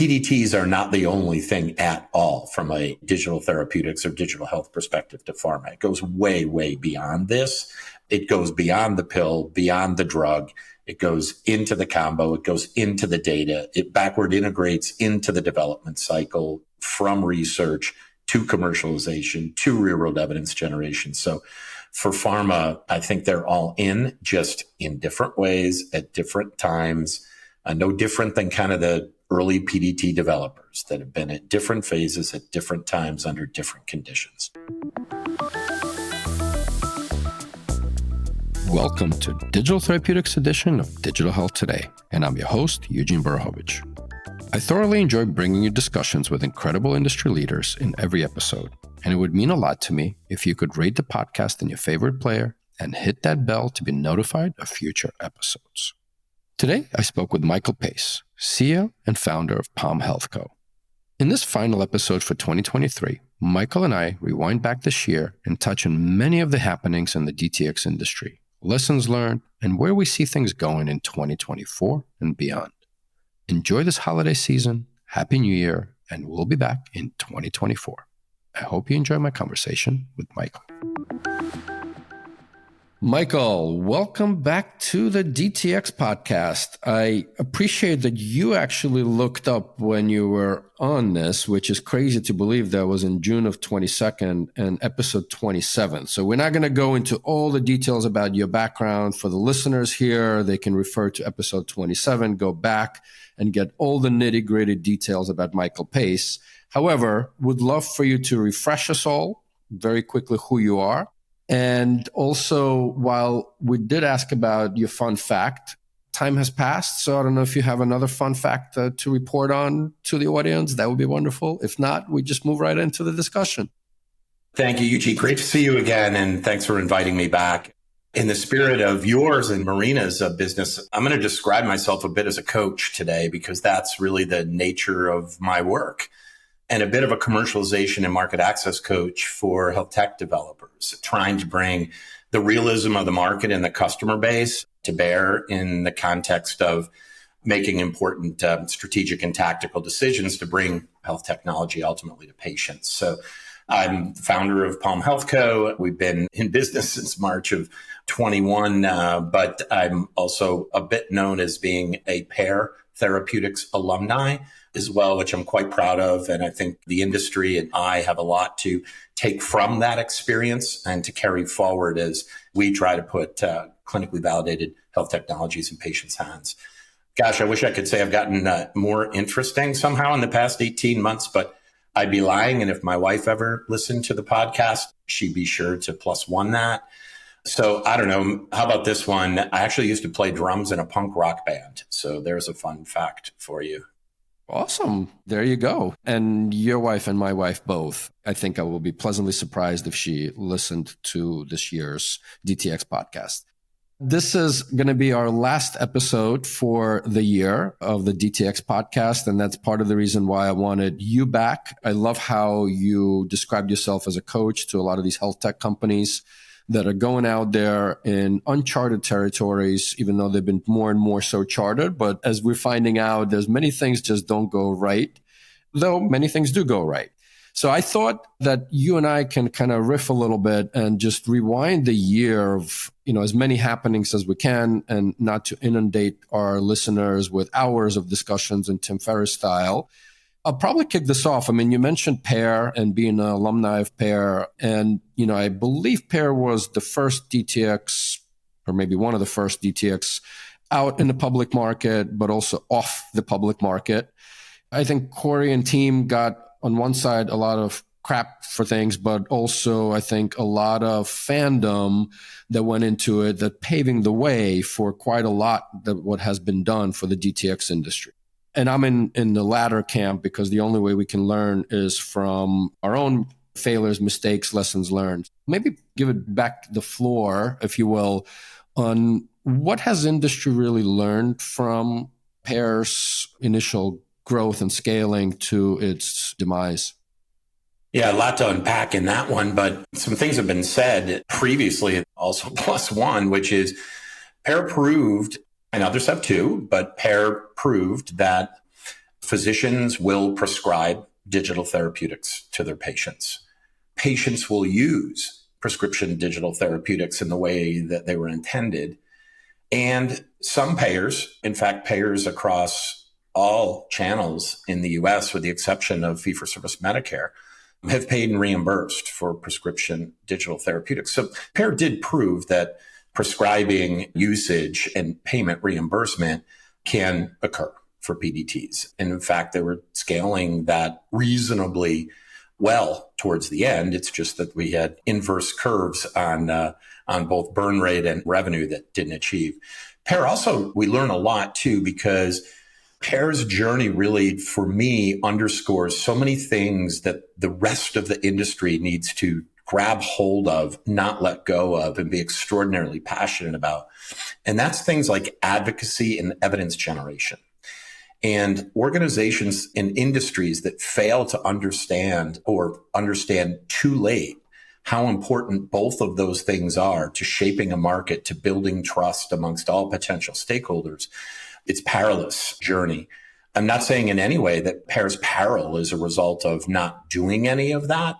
PDTs are not the only thing at all from a digital therapeutics or digital health perspective to pharma. It goes way, way beyond this. It goes beyond the pill, beyond the drug. It goes into the combo. It goes into the data. It backward integrates into the development cycle from research to commercialization to real world evidence generation. So for pharma, I think they're all in, just in different ways at different times, no different than kind of the early PDT developers that have been at different phases at different times under different conditions. Welcome to Digital Therapeutics edition of Digital Health Today, and I'm your host, Eugene Borukhovich. I thoroughly enjoy bringing you discussions with incredible industry leaders in every episode, and it would mean a lot to me if you could rate the podcast in your favorite player and hit that bell to be notified of future episodes. Today, I spoke with Michael Pace, CEO and founder of PalmHealthCo. In this final episode for 2023, Michael and I rewind back this year and touch on many of the happenings in the DTx industry, lessons learned, and where we see things going in 2024 and beyond. Enjoy this holiday season, Happy New Year, and we'll be back in 2024. I hope you enjoy my conversation with Michael. Michael, welcome back to the DTx Podcast. I appreciate that you actually looked up when you were on this, which is crazy to believe that was in June of 22nd and episode 27. So we're not going to go into all the details about your background. For the listeners here, they can refer to episode 27, go back and get all the nitty-gritty details about Michael Pace. However, would love for you to refresh us all very quickly who you are. And also, while we did ask about your fun fact, time has passed. So I don't know if you have another fun fact to report on to the audience. That would be wonderful. If not, we just move right into the discussion. Thank you, Eugene. Great to see you again. And thanks for inviting me back. In the spirit of yours and Marina's business, I'm going to describe myself a bit as a coach today because that's really the nature of my work. And a bit of a commercialization and market access coach for health tech developers, trying to bring the realism of the market and the customer base to bear in the context of making important strategic and tactical decisions to bring health technology ultimately to patients. So I'm the founder of PalmHealthCo. We've been in business since March of 21, but I'm also a bit known as being a Pear Therapeutics alumni as well, which I'm quite proud of. And I think the industry and I have a lot to take from that experience and to carry forward as we try to put clinically validated health technologies in patients' hands. Gosh, I wish I could say I've gotten more interesting somehow in the past 18 months, but I'd be lying. And if my wife ever listened to the podcast, she'd be sure to +1 that. So I don't know. How about this one? I actually used to play drums in a punk rock band. So there's a fun fact for you. Awesome. There you go. And your wife and my wife both. I think I will be pleasantly surprised if she listened to this year's DTx podcast. This is going to be our last episode for the year of the DTx podcast. And that's part of the reason why I wanted you back. I love how you described yourself as a coach to a lot of these health tech companies that are going out there in uncharted territories, even though they've been more and more so charted. But as we're finding out, there's many things just don't go right, though many things do go right. So I thought that you and I can kind of riff a little bit and just rewind the year of, as many happenings as we can, and not to inundate our listeners with hours of discussions in Tim Ferriss style. I'll probably kick this off. I mean, you mentioned Pear and being an alumni of Pear. And, I believe Pear was the first DTx, or maybe one of the first DTx out in the public market, but also off the public market. I think Corey and team got, on one side, a lot of crap for things, but also, I think, a lot of fandom that went into it, that paving the way for quite a lot that what has been done for the DTx industry. And I'm in the latter camp because the only way we can learn is from our own failures, mistakes, lessons learned. Maybe give it back the floor, if you will, on what has industry really learned from Pear's initial growth and scaling to its demise? Yeah, a lot to unpack in that one, but some things have been said previously, also +1, which is Pear proved, and others have too, but Pear proved that Physicians will prescribe digital therapeutics to their patients. Patients will use prescription digital therapeutics in the way that they were intended. And some payers, in fact, payers across all channels in the US, with the exception of fee-for-service Medicare, have paid and reimbursed for prescription digital therapeutics. So Pear did prove that prescribing, usage, and payment reimbursement can occur for PDTs. And in fact, they were scaling that reasonably well towards the end. It's just that we had inverse curves on both burn rate and revenue that didn't achieve. Pear also, we learn a lot too, because Pear's journey really, for me, underscores so many things that the rest of the industry needs to grab hold of, not let go of, and be extraordinarily passionate about. And that's things like advocacy and evidence generation. And organizations and industries that fail to understand or understand too late how important both of those things are to shaping a market, to building trust amongst all potential stakeholders, it's a perilous journey. I'm not saying in any way that Pear's peril is a result of not doing any of that.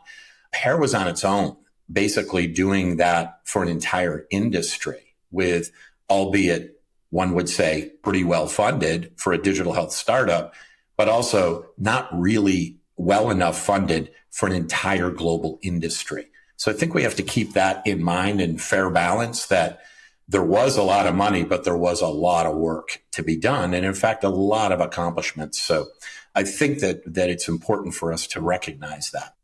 Pear was on its own, basically doing that for an entire industry with, albeit one would say pretty well funded for a digital health startup, but also not really well enough funded for an entire global industry. So I think we have to keep that in mind in fair balance, that there was a lot of money, but there was a lot of work to be done. And in fact, a lot of accomplishments. So I think that it's important for us to recognize that.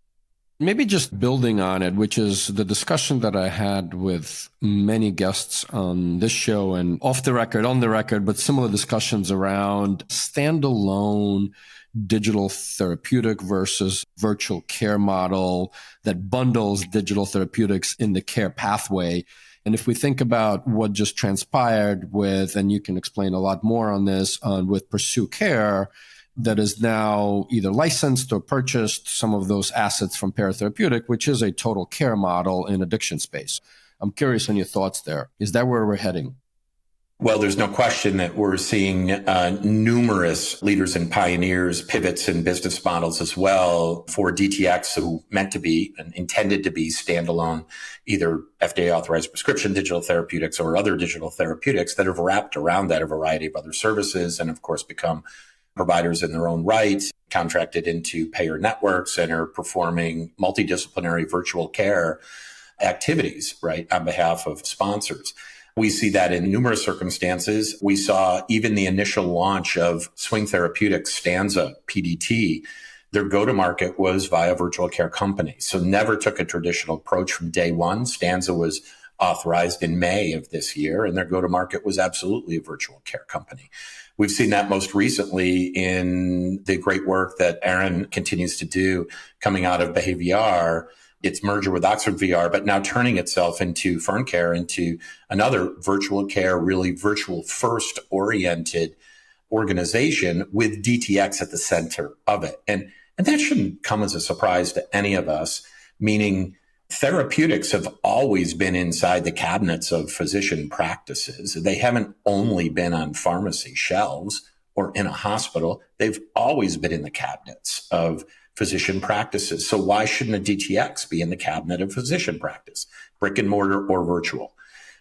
Maybe just building on it, which is the discussion that I had with many guests on this show and off the record, on the record, but similar discussions around standalone digital therapeutic versus virtual care model that bundles digital therapeutics in the care pathway. And if we think about what just transpired with, and you can explain a lot more on this, with Pursue Care, that is now either licensed or purchased some of those assets from Pear Therapeutics, which is a total care model in addiction space. I'm curious on your thoughts there. Is that where we're heading? Well, there's no question that we're seeing numerous leaders and pioneers, pivots in business models as well for DTx, who meant to be and intended to be standalone, either FDA authorized prescription digital therapeutics or other digital therapeutics that have wrapped around that a variety of other services and, of course, become providers in their own right, contracted into payer networks, and are performing multidisciplinary virtual care activities, right, on behalf of sponsors. We see that in numerous circumstances. We saw even the initial launch of Swing Therapeutics, Stanza PDT. Their go-to-market was via virtual care company. So never took a traditional approach from day one. Stanza was authorized in May of this year, and their go-to-market was absolutely a virtual care company. We've seen that most recently in the great work that Aaron continues to do coming out of Behavior, its merger with Oxford VR, but now turning itself into FernCare, into another virtual care, really virtual first oriented organization with DTx at the center of it. And that shouldn't come as a surprise to any of us, meaning therapeutics have always been inside the cabinets of physician practices. They haven't only been on pharmacy shelves or in a hospital. They've always been in the cabinets of physician practices. So why shouldn't a DTx be in the cabinet of physician practice, brick and mortar or virtual?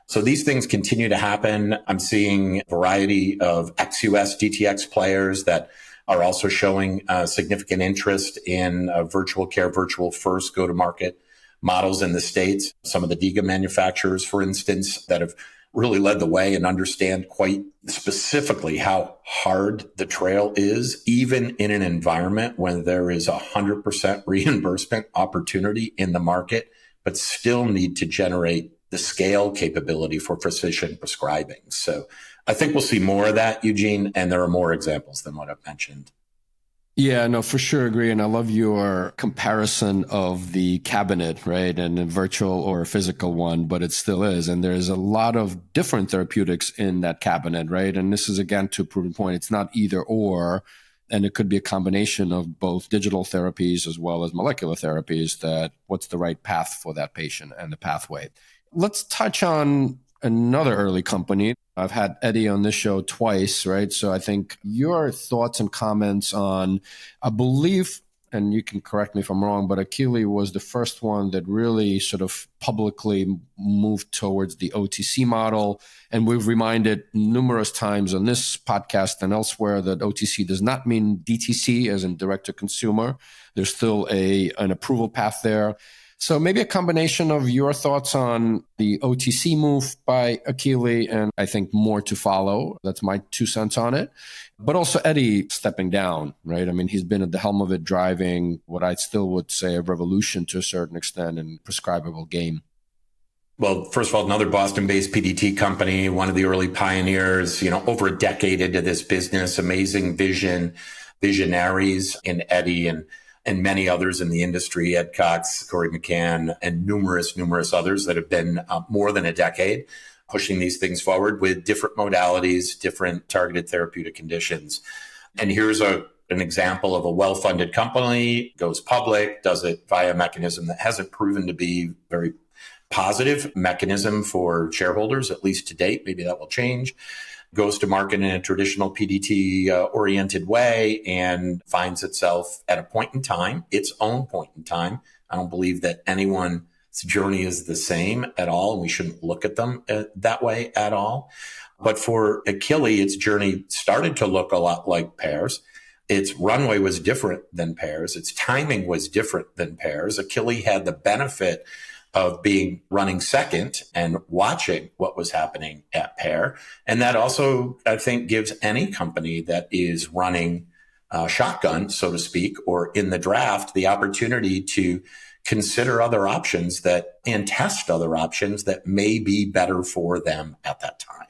So these things continue to happen. I'm seeing a variety of ex-US DTx players that are also showing significant interest in virtual care, virtual first go-to-market models in the States. Some of the DIGA manufacturers, for instance, that have really led the way and understand quite specifically how hard the trail is, even in an environment when there is 100% reimbursement opportunity in the market, but still need to generate the scale capability for physician prescribing. So I think we'll see more of that, Eugene, and there are more examples than what I've mentioned. Yeah, no, for sure agree. And I love your comparison of the cabinet, right? And a virtual or a physical one, but it still is. And there's a lot of different therapeutics in that cabinet, right? And this is, again, to prove a point, it's not either or. And it could be a combination of both digital therapies as well as molecular therapies, that what's the right path for that patient and the pathway. Let's touch on another early company. I've had Eddie on this show twice, right? So I think your thoughts and comments on, I believe, and you can correct me if I'm wrong, but Achille was the first one that really sort of publicly moved towards the OTC model. And we've reminded numerous times on this podcast and elsewhere that OTC does not mean DTC, as in direct to consumer. There's still an approval path there. So maybe a combination of your thoughts on the OTC move by Achille, and I think more to follow. That's my 2 cents on it. But also Eddie stepping down, right? I mean, he's been at the helm of it, driving what I still would say a revolution to a certain extent in prescribable game. Well, first of all, another Boston-based PDT company, one of the early pioneers, over a decade into this business, amazing visionaries in Eddie and many others in the industry, Ed Cox, Corey McCann, and numerous others that have been more than a decade pushing these things forward with different modalities, different targeted therapeutic conditions. And here's an example of a well-funded company, goes public, does it via a mechanism that hasn't proven to be very positive mechanism for shareholders, at least to date. Maybe that will change. Goes to market in a traditional PDT oriented way and finds itself at a point in time, its own point in time. I don't believe that anyone's journey is the same at all. And we shouldn't look at them that way at all. But for Achille, its journey started to look a lot like Pear's. Its runway was different than Pear's. Its timing was different than Pear's. Achille had the benefit of running second and watching what was happening at Pear. And that also, I think, gives any company that is running shotgun, so to speak, or in the draft, the opportunity to consider other options and test other options that may be better for them at that time.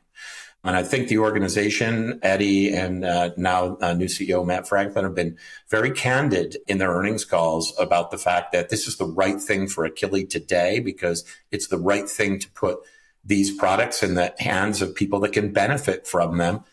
And I think the organization, Eddie and now new CEO Matt Franklin, have been very candid in their earnings calls about the fact that this is the right thing for Achille today because it's the right thing to put these products in the hands of people that can benefit from them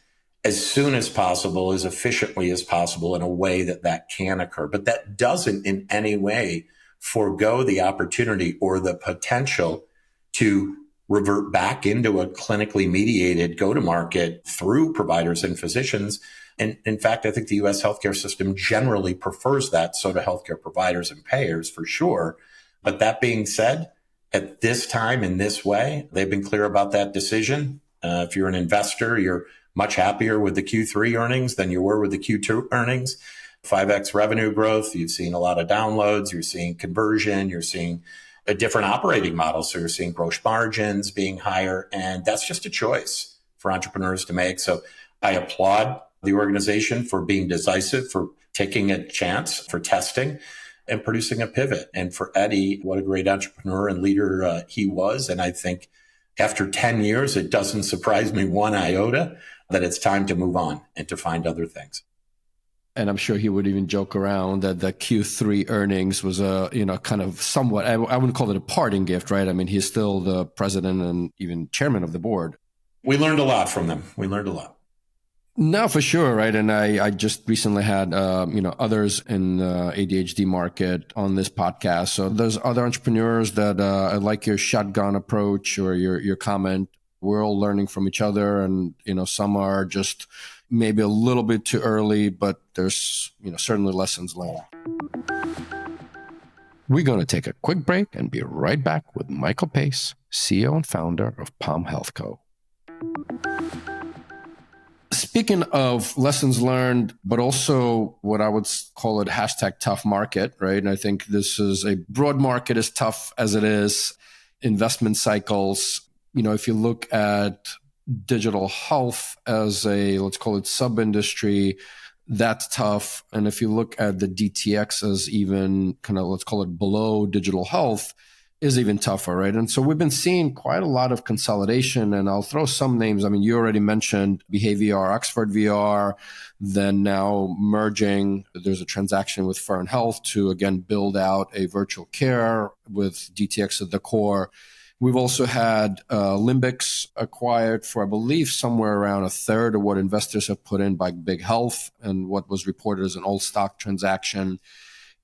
as soon as possible, as efficiently as possible in a way that can occur. But that doesn't in any way forego the opportunity or the potential to revert back into a clinically mediated go-to-market through providers and physicians. And in fact, I think the U.S. healthcare system generally prefers that, so do healthcare providers and payers for sure. But that being said, at this time, in this way, they've been clear about that decision. If you're an investor, you're much happier with the Q3 earnings than you were with the Q2 earnings. 5x revenue growth. You've seen a lot of downloads. You're seeing conversion. You're seeing a different operating model. So you're seeing gross margins being higher. And that's just a choice for entrepreneurs to make. So I applaud the organization for being decisive, for taking a chance, for testing and producing a pivot. And for Eddie, what a great entrepreneur and leader he was. And I think after 10 years, it doesn't surprise me one iota that it's time to move on and to find other things. And I'm sure he would even joke around that the Q3 earnings was kind of somewhat, I wouldn't call it a parting gift, right? I mean, he's still the president and even chairman of the board. We learned a lot from them. We learned a lot. No, for sure, right? And I just recently had, others in the ADHD market on this podcast. So there's other entrepreneurs that like your shotgun approach or your comment. We're all learning from each other. And, some are just maybe a little bit too early, but there's, certainly lessons learned. We're going to take a quick break and be right back with Michael Pace, CEO and founder of PalmHealthCo. Speaking of lessons learned, but also what I would call it #tough market, right? And I think this is a broad market, as tough as it is. Investment cycles, if you look at digital health as a, let's call it sub-industry, that's tough. And if you look at the DTx as even kind of, let's call it below digital health, is even tougher, right? And so we've been seeing quite a lot of consolidation, and I'll throw some names. I mean, you already mentioned Behavior, Oxford VR, then now merging. There's a transaction with Fern Health to, again, build out a virtual care with DTx at the core. We've also had Limbix acquired for, I believe, somewhere around a third of what investors have put in by Big Health and what was reported as an all stock transaction.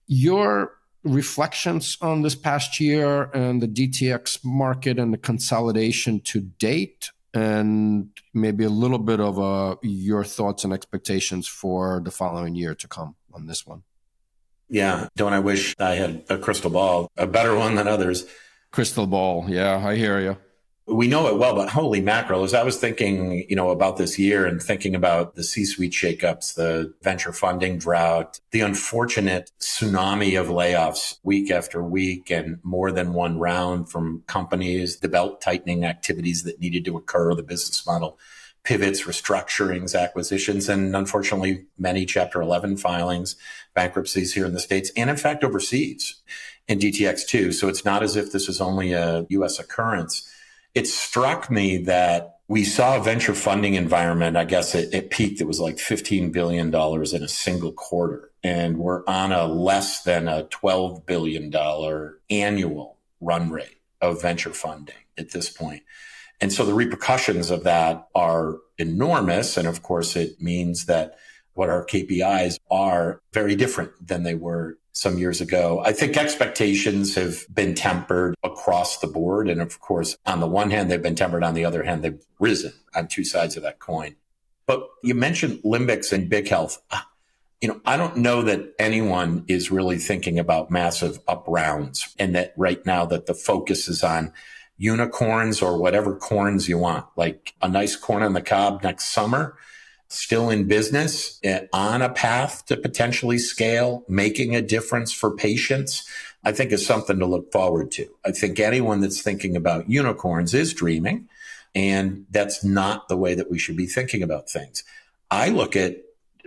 Your reflections on this past year and the DTx market and the consolidation to date, and maybe a little bit of your thoughts and expectations for the following year to come on this one. Yeah. Don't I wish I had a crystal ball, a better one than others? Crystal ball. Yeah, I hear you. We know it well, but holy mackerel, as I was thinking, about this year and thinking about the C-suite shakeups, the venture funding drought, the unfortunate tsunami of layoffs week after week and more than one round from companies, the belt tightening activities that needed to occur, the business model pivots, restructurings, acquisitions, and unfortunately, many Chapter 11 filings, bankruptcies here in the States, and in fact, overseas in DTx too. So it's not as if this is only a U.S. occurrence. It struck me that we saw a venture funding environment. I guess it peaked. It was like $15 billion in a single quarter. And we're on a less than a $12 billion annual run rate of venture funding at this point. And so the repercussions of that are enormous. And of course, it means that what our KPIs are very different than they were some years ago. I think expectations have been tempered across the board. And of course, on the one hand, they've been tempered. On the other hand, they've risen on two sides of that coin. But you mentioned limbics and big health. I don't know that anyone is really thinking about massive up rounds and that right now that the focus is on unicorns or whatever corns you want, like a nice corn on the cob next summer, still in business, on a path to potentially scale, making a difference for patients, I think is something to look forward to. I think anyone that's thinking about unicorns is dreaming, and that's not the way that we should be thinking about things. I look at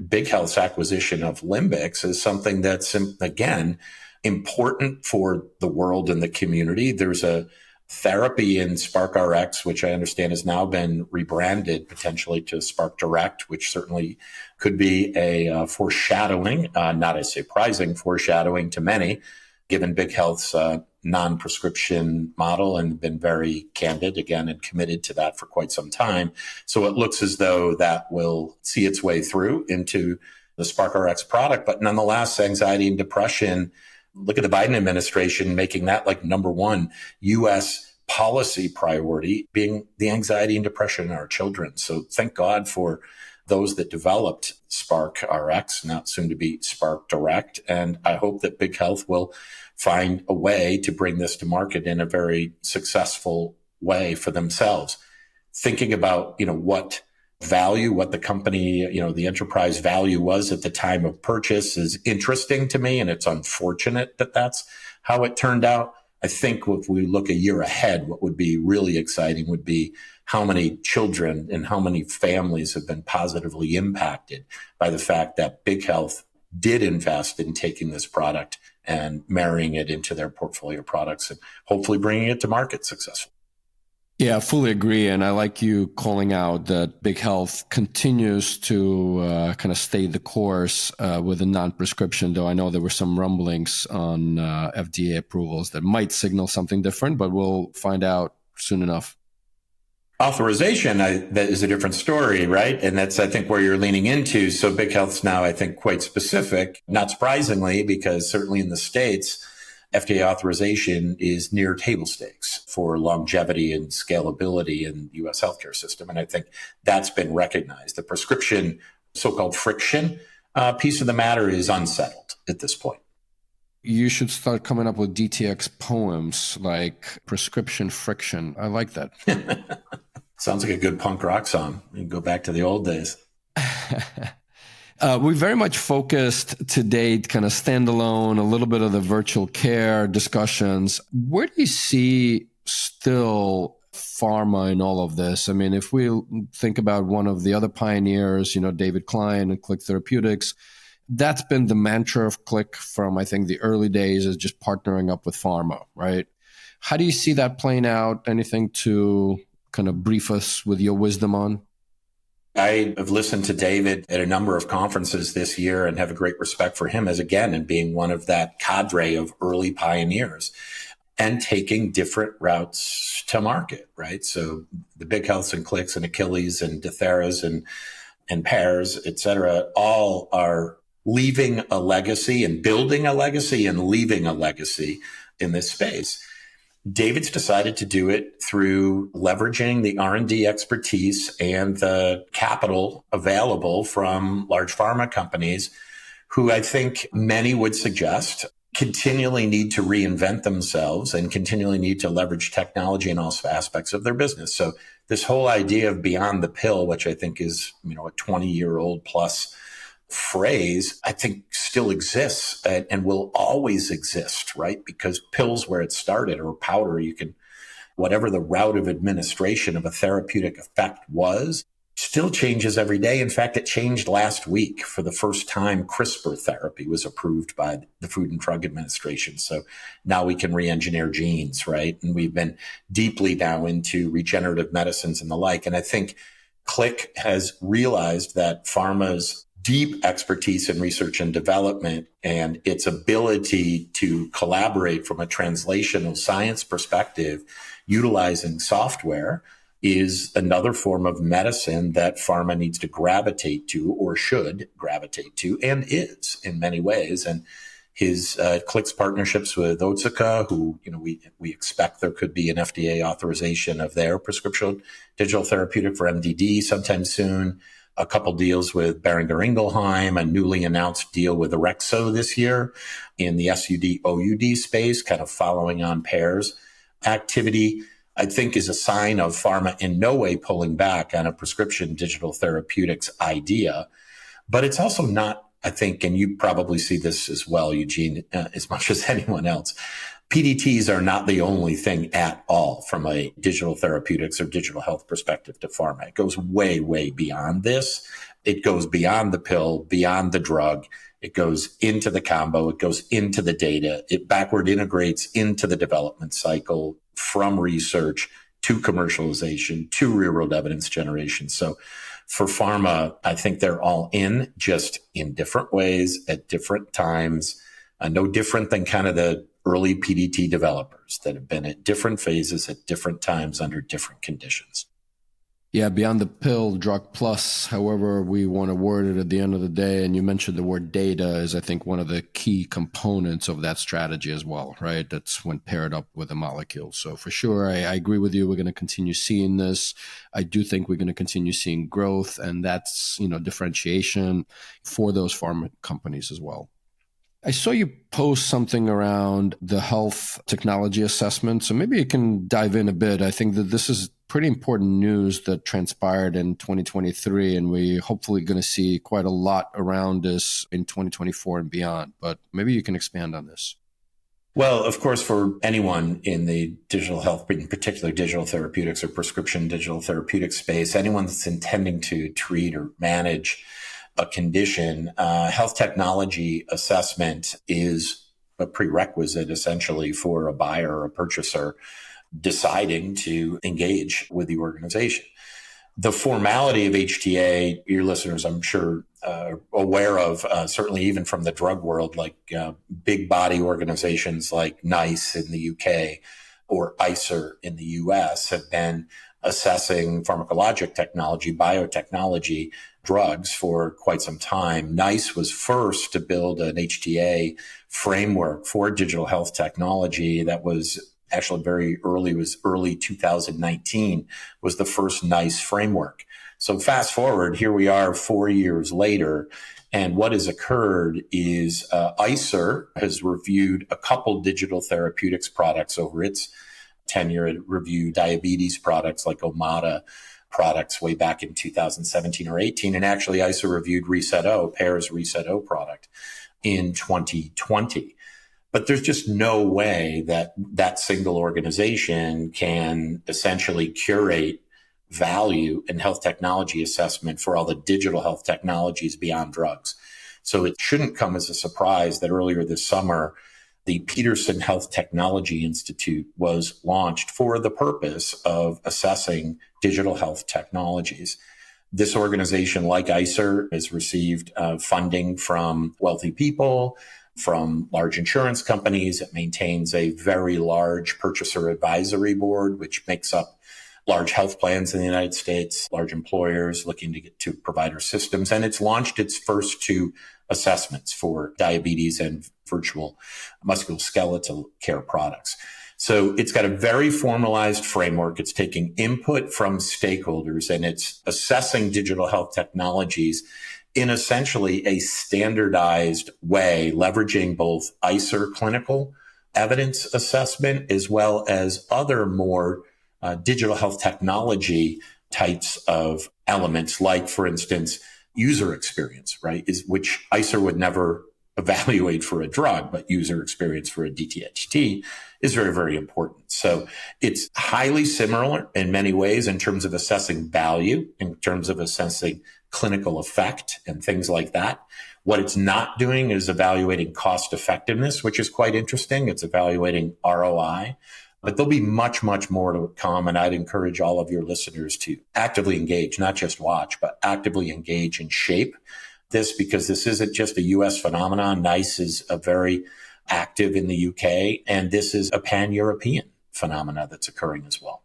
Big Health's acquisition of Limbics as something that's, again, important for the world and the community. There's a therapy in SparkRx, which I understand has now been rebranded potentially to Spark Direct, which certainly could be a foreshadowing, not a surprising foreshadowing to many, given Big Health's non-prescription model and been very candid again and committed to that for quite some time. So it looks as though that will see its way through into the SparkRx product. But nonetheless, anxiety and depression, look at the Biden administration making that like number one U.S. policy priority, being the anxiety and depression in our children. So thank God for those that developed SparkRx, now soon to be Spark Direct. And I hope that Big Health will find a way to bring this to market in a very successful way for themselves. Thinking about, what value, what the company, the enterprise value was at the time of purchase is interesting to me. And it's unfortunate that that's how it turned out. I think if we look a year ahead, what would be really exciting would be how many children and how many families have been positively impacted by the fact that Big Health did invest in taking this product and marrying it into their portfolio products and hopefully bringing it to market successfully. Yeah, I fully agree. And I like you calling out that Big Health continues to kind of stay the course with a non-prescription, though I know there were some rumblings on FDA approvals that might signal something different, but we'll find out soon enough. Authorization, that is a different story, right? And that's, I think, where you're leaning into. So Big Health's now, I think, quite specific, not surprisingly, because certainly in the States, FDA authorization is near table stakes for longevity and scalability in the U.S. healthcare system. And I think that's been recognized. The prescription, so-called friction piece of the matter is unsettled at this point. You should start coming up with DTx poems like prescription friction. I like that. Sounds like a good punk rock song. You can go back to the old days. We very much focused to date, kind of standalone, a little bit of the virtual care discussions. Where do you see still pharma in all of this? I mean, if we think about one of the other pioneers, David Klein and Click Therapeutics, that's been the mantra of Click from, I think, the early days is just partnering up with pharma, right? How do you see that playing out? Anything to kind of brief us with your wisdom on? I have listened to David at a number of conferences this year and have a great respect for him as, again, and being one of that cadre of early pioneers and taking different routes to market, right? So the Big Healths and Clicks and Achilles and Ditheras and Pears, et cetera, all are leaving a legacy and building a legacy and leaving a legacy in this space. David's decided to do it through leveraging the R&D expertise and the capital available from large pharma companies who I think many would suggest continually need to reinvent themselves and continually need to leverage technology in all aspects of their business. So this whole idea of beyond the pill, which I think is, a 20-year-old plus phrase, I think still exists and will always exist, right? Because pills where it started, or powder, you can, whatever the route of administration of a therapeutic effect was, still changes every day. In fact, it changed last week. For the first time, CRISPR therapy was approved by the Food and Drug Administration. So now we can re-engineer genes, right? And we've been deeply now into regenerative medicines and the like. And I think Click has realized that pharma's deep expertise in research and development and its ability to collaborate from a translational science perspective, utilizing software, is another form of medicine that pharma needs to gravitate to, or should gravitate to, and is in many ways. And his Click's partnerships with Otsuka, who we expect there could be an FDA authorization of their prescription digital therapeutic for MDD sometime soon. A couple deals with Boehringer Ingelheim, a newly announced deal with Orexo this year in the SUD/OUD space, kind of following on Pear's activity, I think is a sign of pharma in no way pulling back on a prescription digital therapeutics idea. But it's also not, I think, and you probably see this as well, Eugene, as much as anyone else, PDTs are not the only thing at all from a digital therapeutics or digital health perspective to pharma. It goes way, way beyond this. It goes beyond the pill, beyond the drug. It goes into the combo. It goes into the data. It backward integrates into the development cycle from research to commercialization to real world evidence generation. So for pharma, I think they're all in, just in different ways at different times, no different than kind of the early PDT developers that have been at different phases at different times under different conditions. Yeah, beyond the pill, drug plus, however we want to word it at the end of the day. And you mentioned the word data is, I think, one of the key components of that strategy as well, right? That's when paired up with a molecule. So for sure, I agree with you. We're going to continue seeing this. I do think we're going to continue seeing growth, and that's, differentiation for those pharma companies as well. I saw you post something around the health technology assessment. So maybe you can dive in a bit. I think that this is pretty important news that transpired in 2023, and we're hopefully going to see quite a lot around this in 2024 and beyond. But maybe you can expand on this. Well, of course, for anyone in the digital health, in particular digital therapeutics or prescription digital therapeutic space, anyone that's intending to treat or manage a condition, health technology assessment is a prerequisite essentially for a buyer or a purchaser deciding to engage with the organization. The formality of HTA, your listeners, I'm sure, are aware of, certainly even from the drug world, like big body organizations like NICE in the UK or ICER in the US have been assessing pharmacologic technology, biotechnology, drugs for quite some time. NICE was first to build an HTA framework for digital health technology that was actually very early, was early 2019, was the first NICE framework. So fast forward, here we are 4 years later, and what has occurred is ICER has reviewed a couple digital therapeutics products over its tenure. It reviewed diabetes products like Omada products way back in 2017 or 18. And actually ICER reviewed Reset-O, Pear's Reset-O product in 2020. But there's just no way that that single organization can essentially curate value in health technology assessment for all the digital health technologies beyond drugs. So it shouldn't come as a surprise that earlier this summer, the Peterson Health Technology Institute was launched for the purpose of assessing digital health technologies. This organization, like ICER, has received funding from wealthy people, from large insurance companies. It maintains a very large purchaser advisory board, which makes up large health plans in the United States, large employers looking to get to provider systems. And it's launched its first two assessments for diabetes and virtual musculoskeletal care products. So it's got a very formalized framework. It's taking input from stakeholders and it's assessing digital health technologies in essentially a standardized way, leveraging both ICER clinical evidence assessment as well as other more digital health technology types of elements, like, for instance, user experience, right? Which ICER would never evaluate for a drug, but user experience for a DTHT is very, very important. So it's highly similar in many ways in terms of assessing value, in terms of assessing clinical effect and things like that. What it's not doing is evaluating cost effectiveness, which is quite interesting. It's evaluating ROI. But there'll be much, much more to come. And I'd encourage all of your listeners to actively engage, not just watch, but actively engage and shape this, because this isn't just a US phenomenon. NICE is a very active in the UK, and this is a pan-European phenomena that's occurring as well.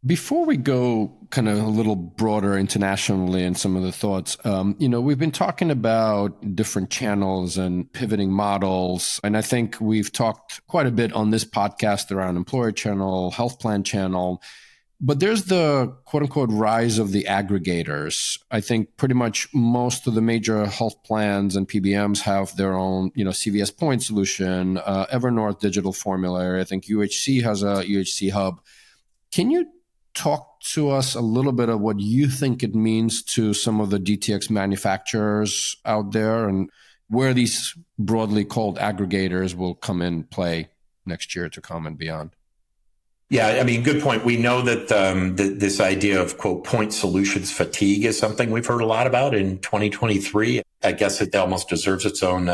Before we go kind of a little broader internationally and some of the thoughts, we've been talking about different channels and pivoting models. And I think we've talked quite a bit on this podcast around employer channel, health plan channel. But there's the quote unquote rise of the aggregators. I think pretty much most of the major health plans and PBMs have their own, CVS Point solution, Evernorth digital formulary. I think UHC has a UHC hub. Can you talk to us a little bit of what you think it means to some of the DTx manufacturers out there and where these broadly called aggregators will come in play next year to come and beyond? Yeah, I mean, good point. We know that this idea of, quote, point solutions fatigue is something we've heard a lot about in 2023. I guess it almost deserves its own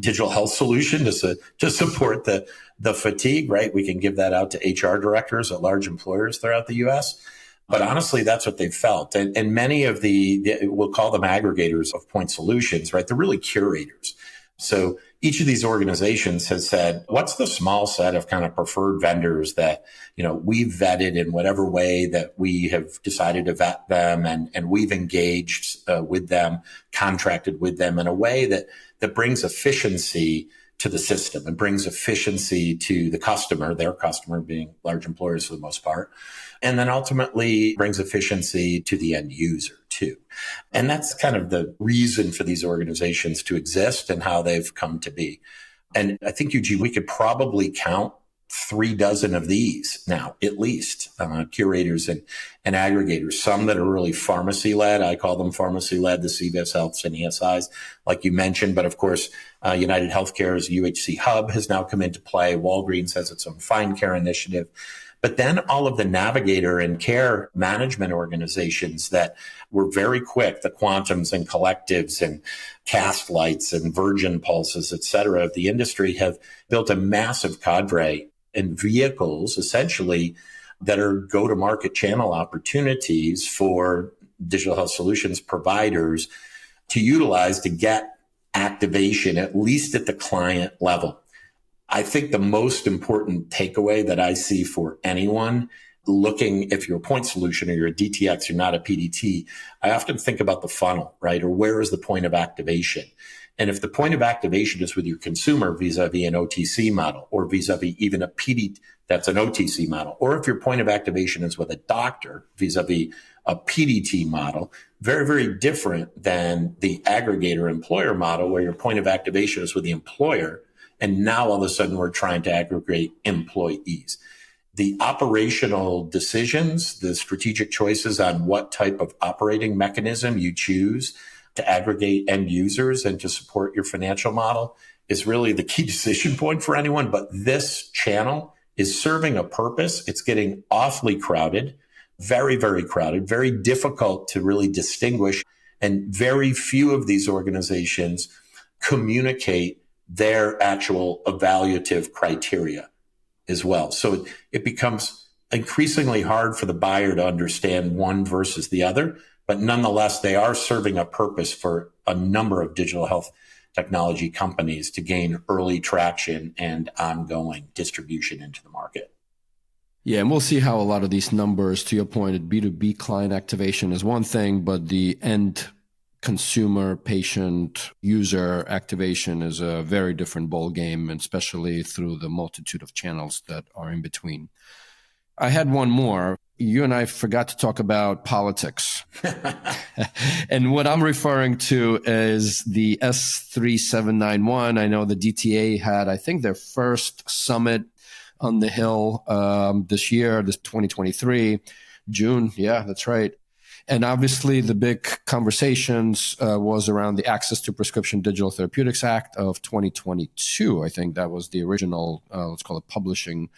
digital health solution to support the fatigue, right? We can give that out to HR directors at large employers throughout the U.S. But honestly, that's what they've felt. And many of we'll call them aggregators of point solutions, right? They're really curators. So each of these organizations has said, what's the small set of kind of preferred vendors that, we've vetted in whatever way that we have decided to vet them, and we've engaged with them, contracted with them in a way that brings efficiency to the system and brings efficiency to the customer, their customer being large employers for the most part, and then ultimately brings efficiency to the end user too. And that's kind of the reason for these organizations to exist and how they've come to be. And I think, Eugene, we could probably count 36 of these now, at least, curators and aggregators, some that are really pharmacy-led. I call them pharmacy-led, the CVS Healths and ESIs, like you mentioned. But of course, United Healthcare's UHC Hub has now come into play. Walgreens has its own Find Care initiative. But then all of the navigator and care management organizations that were very quick, the Quantums and Collectives and Cast Lights and Virgin Pulses, et cetera, of the industry have built a massive cadre and vehicles, essentially, that are go-to-market channel opportunities for digital health solutions providers to utilize to get activation, at least at the client level. I think the most important takeaway that I see for anyone looking, if you're a point solution or you're a DTX, you're not a PDT, I often think about the funnel, right? Or where is the point of activation? And if the point of activation is with your consumer vis-a-vis an OTC model, or vis-a-vis even a PD, that's an OTC model, or if your point of activation is with a doctor vis-a-vis a PDT model, very, very different than the aggregator employer model, where your point of activation is with the employer. And now all of a sudden we're trying to aggregate employees. The operational decisions, the strategic choices on what type of operating mechanism you choose to aggregate end users and to support your financial model is really the key decision point for anyone. But this channel is serving a purpose. It's getting awfully crowded, very, very crowded, very difficult to really distinguish. And very few of these organizations communicate their actual evaluative criteria as well. So it becomes increasingly hard for the buyer to understand one versus the other, but nonetheless, they are serving a purpose for a number of digital health technology companies to gain early traction and ongoing distribution into the market. Yeah, and we'll see how a lot of these numbers, to your point, at B2B client activation is one thing, but the end consumer, patient, user activation is a very different ball game, especially through the multitude of channels that are in between. I had one more. You and I forgot to talk about politics. And what I'm referring to is the S3791. I know the DTA had, I think, their first summit on the Hill this year, this 2023, June. Yeah, that's right. And obviously the big conversations was around the Access to Prescription Digital Therapeutics Act of 2022. I think that was the original, let's call it publishing.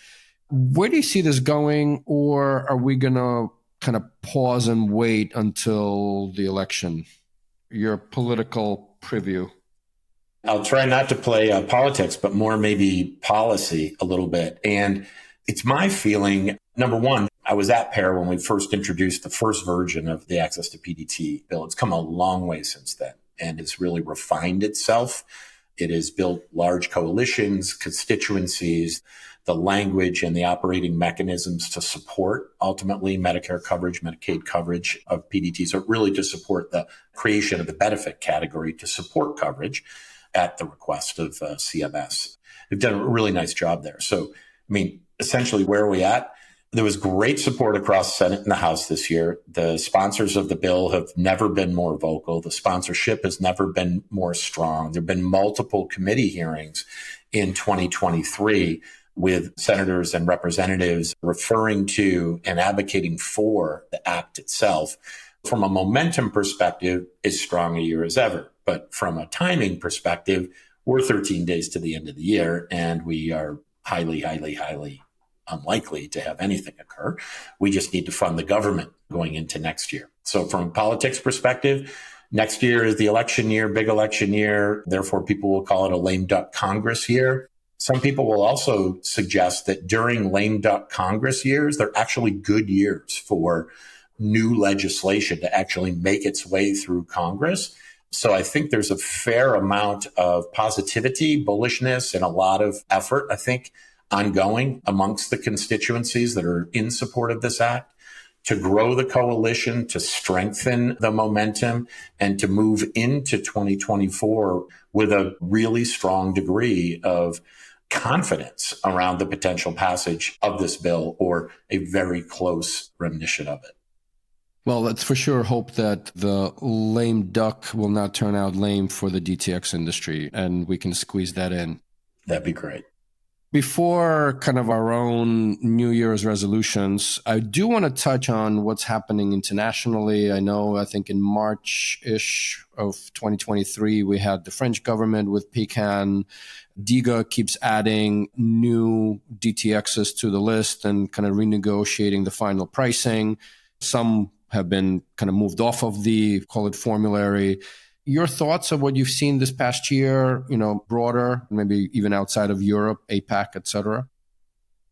Where do you see this going, or are we going to kind of pause and wait until the election? Your political preview. I'll try not to play politics, but more maybe policy a little bit. And it's my feeling, number one, I was at Pear when we first introduced the first version of the Access to PDT bill. It's come a long way since then, and it's really refined itself. It has built large coalitions, constituencies, the language and the operating mechanisms to support ultimately Medicare coverage, Medicaid coverage of PDT. So really to support the creation of the benefit category to support coverage at the request of CMS. They've done a really nice job there. So, I mean, essentially where are we at? There was great support across the Senate and the House this year. The sponsors of the bill have never been more vocal. The sponsorship has never been more strong. There have been multiple committee hearings in 2023 with senators and representatives referring to and advocating for the act itself. From a momentum perspective, as strong a year as ever. But from a timing perspective, we're 13 days to the end of the year, and we are highly, highly, highly unlikely to have anything occur. We just need to fund the government going into next year. So from a politics perspective, next year is the election year, big election year. Therefore, people will call it a lame duck Congress year. Some people will also suggest that during lame duck Congress years, they're actually good years for new legislation to actually make its way through Congress. So I think there's a fair amount of positivity, bullishness, and a lot of effort, I think, ongoing amongst the constituencies that are in support of this act to grow the coalition, to strengthen the momentum, and to move into 2024 with a really strong degree of confidence around the potential passage of this bill or a very close rendition of it. Well, let's for sure hope that the lame duck will not turn out lame for the DTx industry, and we can squeeze that in. That'd be great. Before kind of our own New Year's resolutions, I do want to touch on what's happening internationally. I think in March-ish of 2023, we had the French government with Pecan. DIGA keeps adding new DTXs to the list and kind of renegotiating the final pricing. Some have been kind of moved off of the, call it, formulary. Your thoughts of what you've seen this past year, broader, maybe even outside of Europe, APAC, et cetera?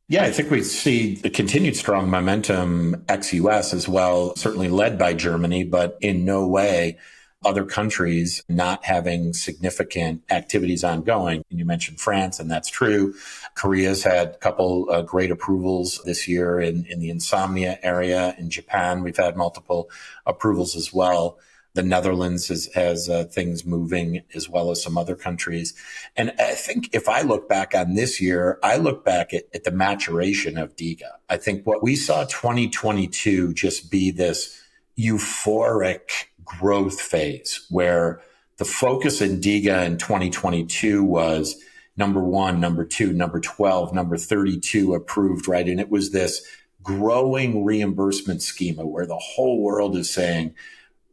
Yeah, I think we see the continued strong momentum ex-US as well, certainly led by Germany, but in no way other countries not having significant activities ongoing. And you mentioned France, and that's true. Korea's had a couple great approvals this year in the insomnia area. In Japan, we've had multiple approvals as well. The Netherlands has things moving as well as some other countries. And I think if I look back on this year, I look back at the maturation of DIGA. I think what we saw 2022 just be this euphoric growth phase where the focus in DIGA in 2022 was number 1, number 2, number 12, number 32 approved, right? And it was this growing reimbursement schema where the whole world is saying,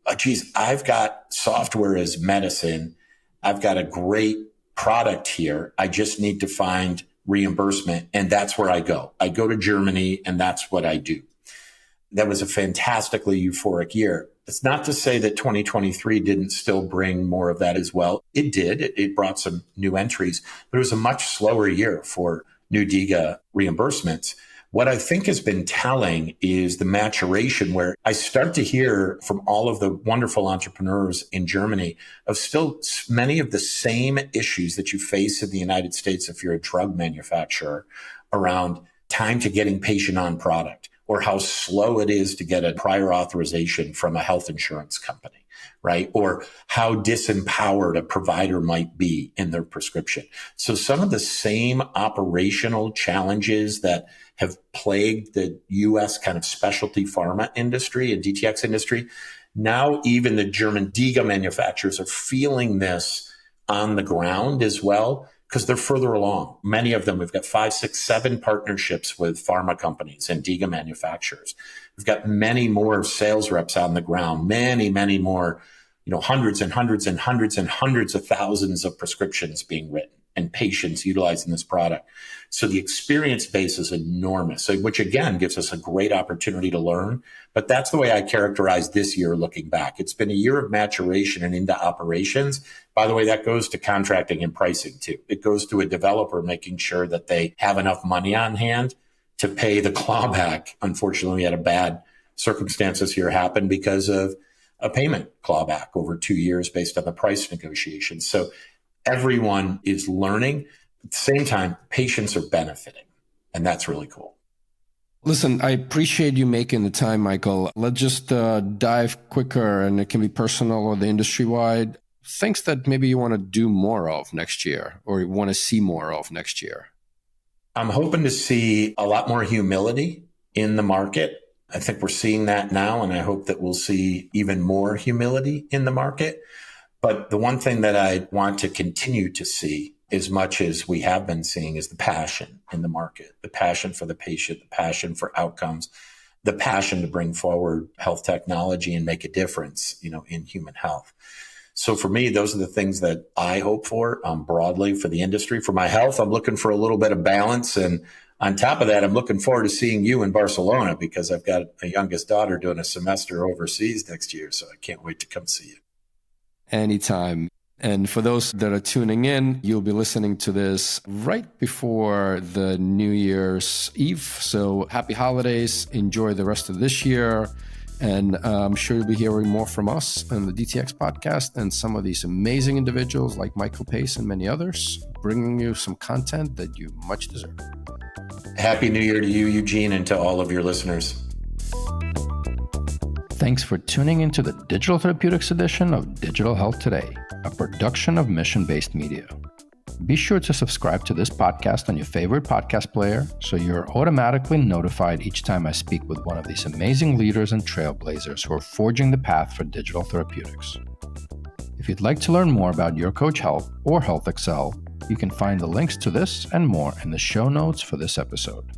oh, geez, I've got software as medicine. I've got a great product here. I just need to find reimbursement. And that's where I go. I go to Germany and that's what I do. That was a fantastically euphoric year. It's not to say that 2023 didn't still bring more of that as well. It did. It brought some new entries, but it was a much slower year for new DIGA reimbursements. What I think has been telling is the maturation where I start to hear from all of the wonderful entrepreneurs in Germany of still many of the same issues that you face in the United States if you're a drug manufacturer around time to getting patient on product or how slow it is to get a prior authorization from a health insurance company. right? Or how disempowered a provider might be in their prescription. So some of the same operational challenges that have plagued the US kind of specialty pharma industry and DTx industry, now even the German DIGA manufacturers are feeling this on the ground as well, because they're further along. Many of them, we've got 5, 6, 7 partnerships with pharma companies and DIGA manufacturers. We've got many more sales reps on the ground, many more, hundreds and hundreds and hundreds and hundreds of thousands of prescriptions being written and patients utilizing this product. So the experience base is enormous, which again gives us a great opportunity to learn. But that's the way I characterize this year looking back. It's been a year of maturation and into operations. By the way, that goes to contracting and pricing too. It goes to a developer making sure that they have enough money on hand to pay the clawback. Unfortunately, we had a bad circumstances here happen because of a payment clawback over 2 years based on the price negotiations. So everyone is learning. At the same time, patients are benefiting, and that's really cool. Listen, I appreciate you making the time, Michael. Let's just dive quicker, and it can be personal or the industry-wide. Things that maybe you want to do more of next year or you want to see more of next year. I'm hoping to see a lot more humility in the market. I think we're seeing that now, and I hope that we'll see even more humility in the market. But the one thing that I want to continue to see, as much as we have been seeing, is the passion in the market, the passion for the patient, the passion for outcomes, the passion to bring forward health technology and make a difference, in human health. So for me, those are the things that I hope for broadly for the industry. For my health, I'm looking for a little bit of balance. And on top of that, I'm looking forward to seeing you in Barcelona because I've got a youngest daughter doing a semester overseas next year. So I can't wait to come see you. Anytime. And for those that are tuning in, you'll be listening to this right before the New Year's Eve. So happy holidays. Enjoy the rest of this year. And I'm sure you'll be hearing more from us on the DTx podcast and some of these amazing individuals like Michael Pace and many others, bringing you some content that you much deserve. Happy New Year to you, Eugene, and to all of your listeners. Thanks for tuning into the Digital Therapeutics edition of Digital Health Today, a production of Mission-Based Media. Be sure to subscribe to this podcast on your favorite podcast player so you're automatically notified each time I speak with one of these amazing leaders and trailblazers who are forging the path for digital therapeutics. If you'd like to learn more about Your Coach Health or Health Excel, you can find the links to this and more in the show notes for this episode.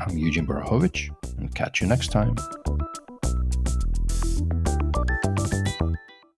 I'm Eugene Borukhovich, and catch you next time.